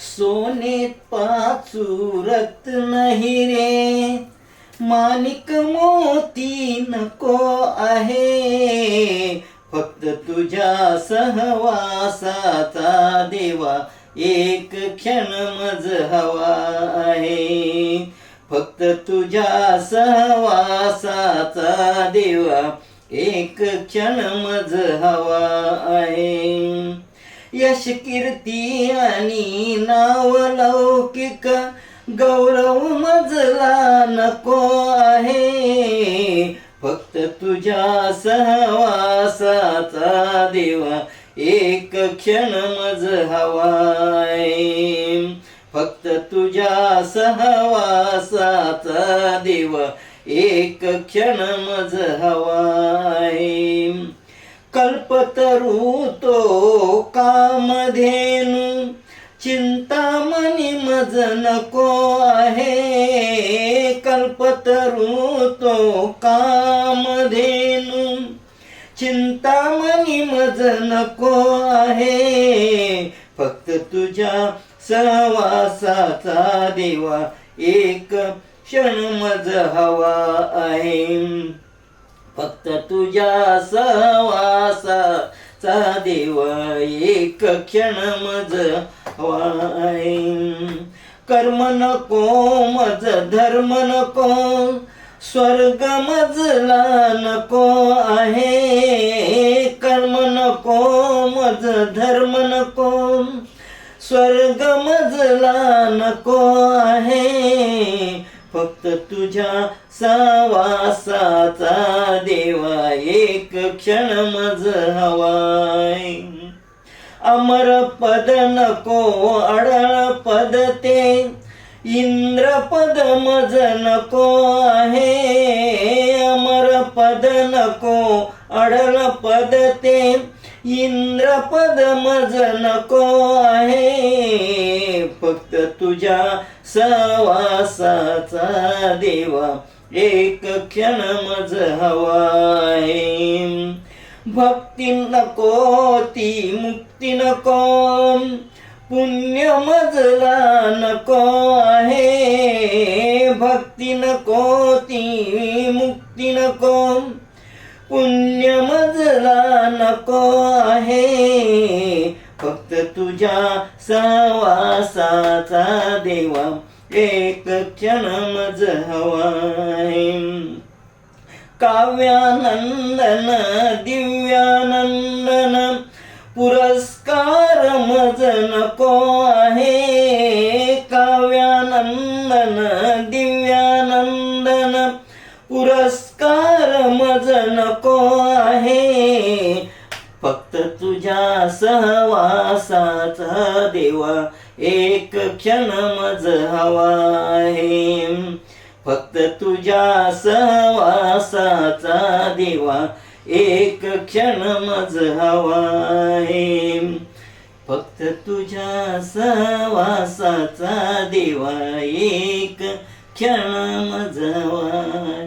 सोने पाचू रत्न हिरे माणिक मोती नको आहे, फक्त तुझ्या सहवासाचा देवा एक क्षण मज हवा आहे, फक्त तुझ्या सहवासाचा देवा एक क्षण मज हवा आहे. यश कीर्ती आणि नाव लौकिक गौरव मजला नको आहे, फक्त तुझ्या सहवासाचा देवा एक क्षण मज हवा आहे, फक्त तुझ्या सहवासाचा देवा एक क्षण मज हवा आहे. कल्पतरू तो कामधेनु चिंतामणी मज नको आहे, कल्पतरू तो कामधेनु चिंतामणी मज नको आहे, फक्त तुझ्या सहवासाचा देवा एक क्षण मज हवा आहे, फक्त तुझ्या सहवासाचा देवा एक क्षण मज हवा आहे. कर्म नको मज धर्म नको स्वर्ग मजला नको आहे, कर्म नको मज धर्म नको स्वर्ग मजला नको आहे, फक्त तुझ्या सहवासाचा देवा एक क्षण मज हवाय. अमर पद नको अडळ पद ते इंद्र पद मज नको आहे, अमर पद नको अडळ पद ते इंद्र पद मज नको आहे, फक्त तुझ्या सहवासाचा देवा एक क्षण मज हवाय. भक्ती नको ती मुक्ती नको पुण्य मजला नको आहे, भक्ती नको ती मुक्ती नको पुण्य मजला नको आहे, फक्त तुझ्या सहवासाचा देवा एक क्षण मज हवाय. काव्यानंदन दिव्यानंदन पुरस्कार मज नको आहे, काव्यानंदन दिव्यानंदन पुरस्कार मज नको आहे, फक्त तुझ्या सहवासाचा देवा एक क्षण मज हवाय, फक्त तुझ्या सहवासाचा देवा एक क्षण मज हवाय, फक्त तुझ्या सहवासाचा देवा एक क्षण मज हवाय.